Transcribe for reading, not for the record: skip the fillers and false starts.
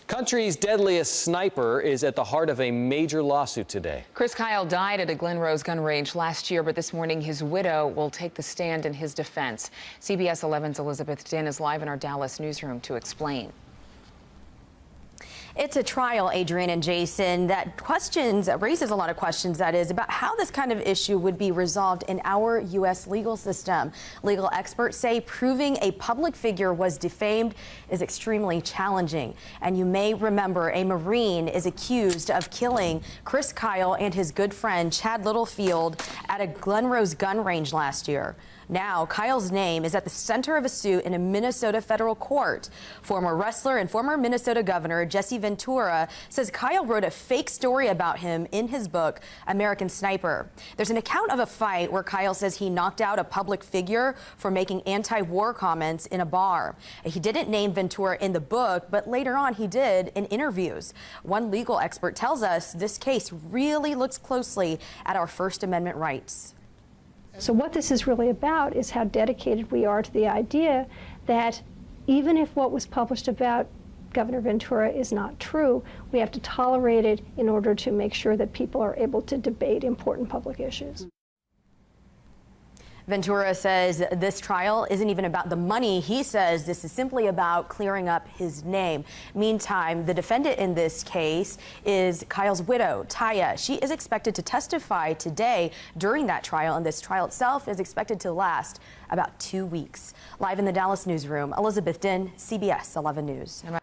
Country's deadliest sniper is at the heart of a major lawsuit today. Chris Kyle died at a Glen Rose gun range last year, but this morning his widow will take the stand in his defense. CBS 11's Elizabeth Din is live in our Dallas newsroom to explain. It's a trial, Adrian and Jason, that raises a lot of questions, that is, about how this kind of issue would be resolved in our U.S. legal system. Legal experts say proving a public figure was defamed is extremely challenging. And you may remember a Marine is accused of killing Chris Kyle and his good friend Chad Littlefield at a Glen Rose gun range last year. Now, Kyle's name is at the center of a suit in a Minnesota federal court. Former wrestler and former Minnesota Governor Jesse Ventura says Kyle wrote a fake story about him in his book, American Sniper. There's an account of a fight where Kyle says he knocked out a public figure for making anti-war comments in a bar. He didn't name Ventura in the book, but later on he did in interviews. One legal expert tells us this case really looks closely at our First Amendment rights. So what this is really about is how dedicated we are to the idea that even if what was published about Governor Ventura is not true, we have to tolerate it in order to make sure that people are able to debate important public issues. Ventura says this trial isn't even about the money. He says this is simply about clearing up his name. Meantime, the defendant in this case is Kyle's widow, Taya. She is expected to testify today during that trial, and this trial itself is expected to last about 2 weeks. Live in the Dallas newsroom, Elizabeth Din, CBS 11 News.